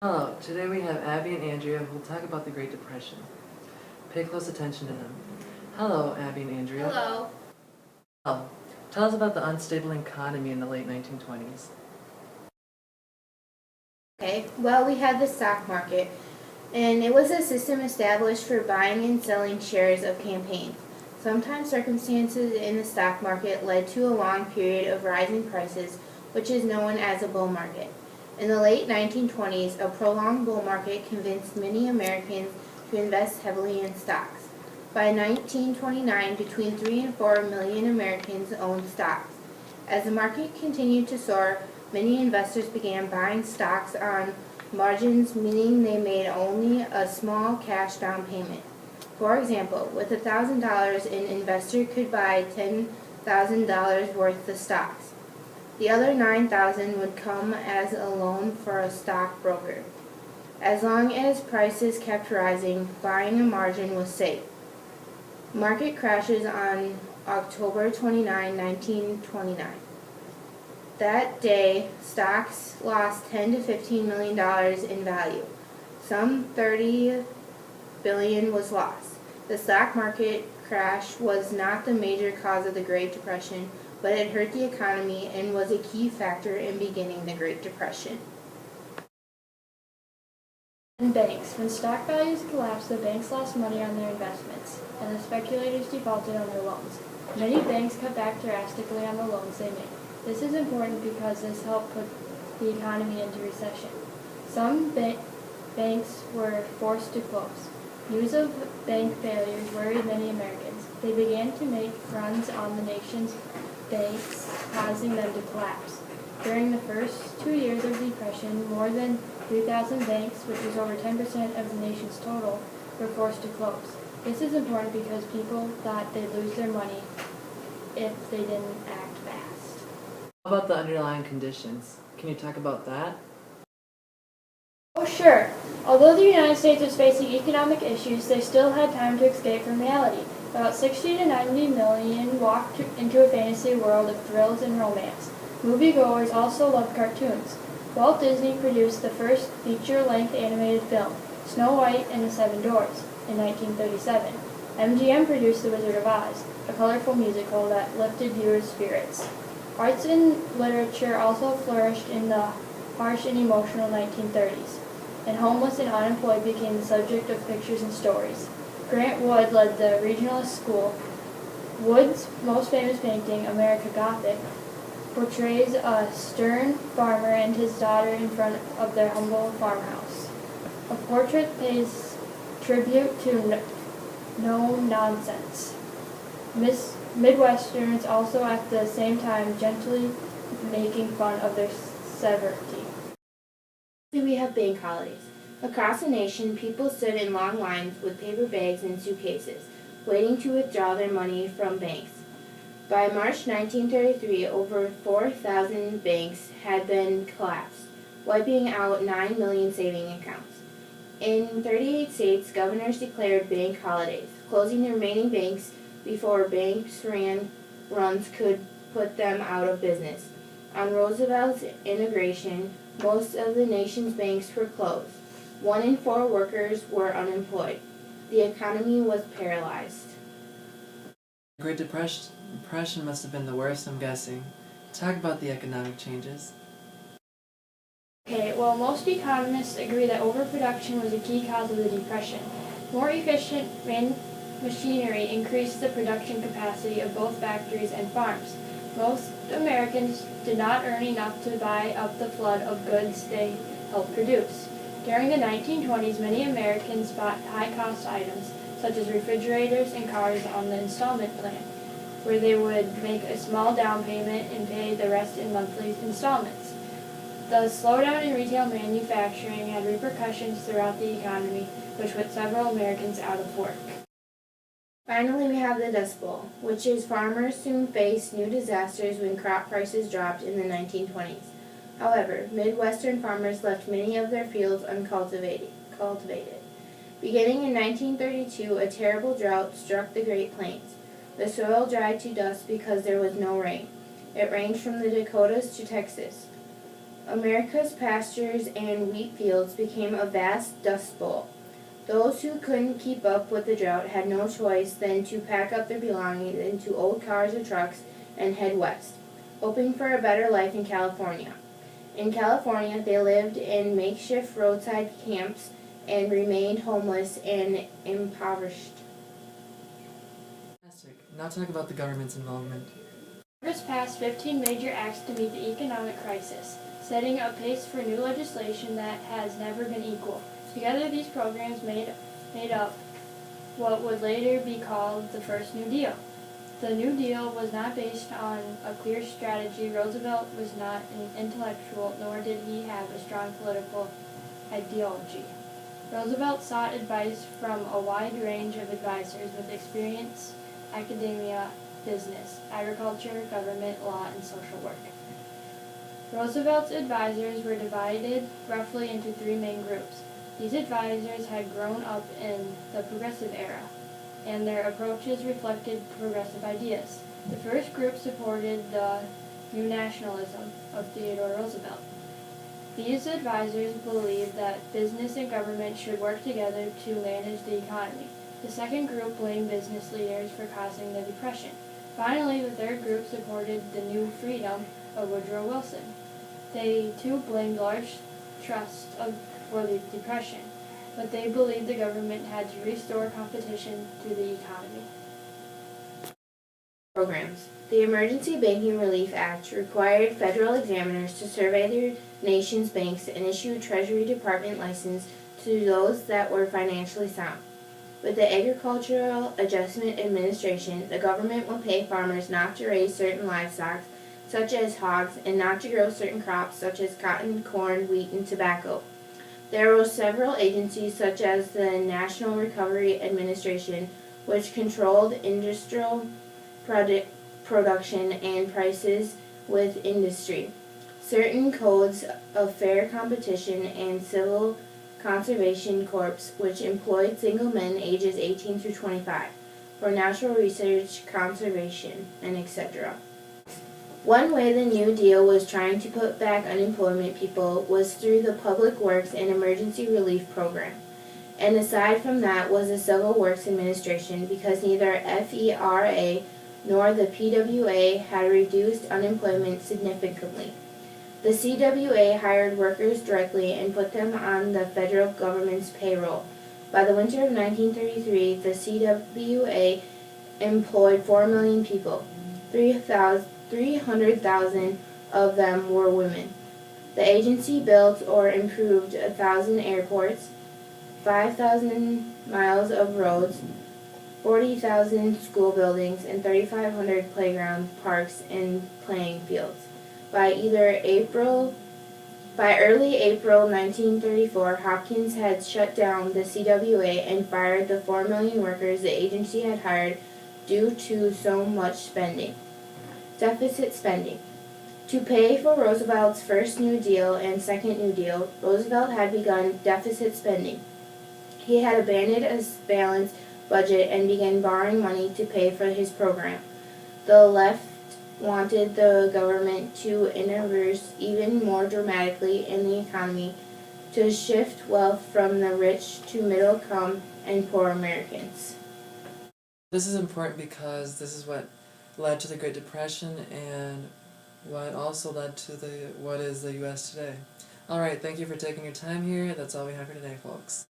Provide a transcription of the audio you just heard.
Hello, today we have Abby and Andrea who will talk about the Great Depression. Pay close attention to them. Hello, Abby and Andrea. Hello. Hello. Tell us about the unstable economy in the late 1920s. Okay, well, we had the stock market, and it was a system established for buying and selling shares of campaigns. Sometimes circumstances in the stock market led to a long period of rising prices, which is known as a bull market. In the late 1920s, a prolonged bull market convinced many Americans to invest heavily in stocks. By 1929, between 3 and 4 million Americans owned stocks. As the market continued to soar, many investors began buying stocks on margins, meaning they made only a small cash down payment. For example, with $1,000, an investor could buy $10,000 worth of stocks. The other $9,000 would come as a loan for a stockbroker. As long as prices kept rising, buying a margin was safe. Market crashes on October 29, 1929. That day, stocks lost $10 to $15 million in value. Some $30 billion was lost. The stock market crash was not the major cause of the Great Depression, but it hurt the economy and was a key factor in beginning the Great Depression. And banks. When stock values collapsed, the banks lost money on their investments, and the speculators defaulted on their loans. Many banks cut back drastically on the loans they made. This is important because this helped put the economy into recession. Some banks were forced to close. News of bank failures worried many Americans. They began to make runs on the nation's banks, causing them to collapse. During the first 2 years of the Depression, more than 3,000 banks, which was over 10% of the nation's total, were forced to close. This is important because people thought they'd lose their money if they didn't act fast. How about the underlying conditions? Can you talk about that? Oh, sure. Although the United States was facing economic issues, they still had time to escape from reality. About 60 to 90 million walked into a fantasy world of thrills and romance. Moviegoers also loved cartoons. Walt Disney produced the first feature-length animated film, Snow White and the Seven Dwarfs, in 1937. MGM produced The Wizard of Oz, a colorful musical that lifted viewers' spirits. Arts and literature also flourished in the harsh and emotional 1930s, and homeless and unemployed became the subject of pictures and stories. Grant Wood led the regionalist school. Wood's most famous painting, America Gothic, portrays a stern farmer and his daughter in front of their humble farmhouse. A portrait pays tribute to no-nonsense. Midwesterners also at the same time gently making fun of their severity. We have bank holidays. Across the nation, people stood in long lines with paper bags and suitcases, waiting to withdraw their money from banks. By March 1933, over 4,000 banks had been collapsed, wiping out 9 million saving accounts. In 38 states, governors declared bank holidays, closing the remaining banks before banks' runs could put them out of business. On Roosevelt's inauguration, most of the nation's banks were closed. 1 in 4 workers were unemployed. The economy was paralyzed. The Great Depression must have been the worst, I'm guessing. Talk about the economic changes. Okay, well, most economists agree that overproduction was a key cause of the Depression. More efficient machinery increased the production capacity of both factories and farms. Most Americans did not earn enough to buy up the flood of goods they helped produce. During the 1920s, many Americans bought high-cost items, such as refrigerators and cars, on the installment plan, where they would make a small down payment and pay the rest in monthly installments. The slowdown in retail manufacturing had repercussions throughout the economy, which put several Americans out of work. Finally, we have the Dust Bowl, which is farmers soon faced new disasters when crop prices dropped in the 1920s. However, Midwestern farmers left many of their fields uncultivated. Beginning in 1932, a terrible drought struck the Great Plains. The soil dried to dust because there was no rain. It ranged from the Dakotas to Texas. America's pastures and wheat fields became a vast dust bowl. Those who couldn't keep up with the drought had no choice than to pack up their belongings into old cars or trucks and head west, hoping for a better life in California. In California, they lived in makeshift roadside camps and remained homeless and impoverished. Fantastic. Now talk about the government's involvement. Congress passed 15 major acts to meet the economic crisis, setting a pace for new legislation that has never been equal. Together, these programs made up what would later be called the First New Deal. The New Deal was not based on a clear strategy. Roosevelt was not an intellectual, nor did he have a strong political ideology. Roosevelt sought advice from a wide range of advisors with experience, academia, business, agriculture, government, law, and social work. Roosevelt's advisors were divided roughly into three main groups. These advisors had grown up in the Progressive era, and their approaches reflected progressive ideas. The first group supported the New Nationalism of Theodore Roosevelt. These advisors believed that business and government should work together to manage the economy. The second group blamed business leaders for causing the Depression. Finally, the third group supported the New Freedom of Woodrow Wilson. They too blamed large trusts for the Depression, but they believed the government had to restore competition to the economy. Programs. The Emergency Banking Relief Act required federal examiners to survey their nation's banks and issue a Treasury Department license to those that were financially sound. With the Agricultural Adjustment Administration, the government will pay farmers not to raise certain livestock, such as hogs, and not to grow certain crops, such as cotton, corn, wheat, and tobacco. There were several agencies, such as the National Recovery Administration, which controlled industrial production and prices with industry. Certain codes of fair competition and civil conservation corps, which employed single men ages 18 through 25 for natural research, conservation, and etc. One way the New Deal was trying to put back unemployment people was through the Public Works and Emergency Relief Program. And aside from that was the Civil Works Administration, because neither FERA nor the PWA had reduced unemployment significantly. The CWA hired workers directly and put them on the federal government's payroll. By the winter of 1933, the CWA employed 4 million people. 300,000 of them were women. The agency built or improved 1,000 airports, 5,000 miles of roads, 40,000 school buildings, and 3,500 playgrounds, parks, and playing fields. By early April 1934, Hopkins had shut down the CWA and fired the 4 million workers the agency had hired due to so much spending. Deficit spending. To pay for Roosevelt's first New Deal and second New Deal, Roosevelt had begun deficit spending. He had abandoned a balanced budget and began borrowing money to pay for his program. The left wanted the government to intervene even more dramatically in the economy to shift wealth from the rich to middle-income and poor Americans. This is important because this is what led to the Great Depression and what also led to what is the U.S. today. Alright, thank you for taking your time here. That's all we have for today, folks.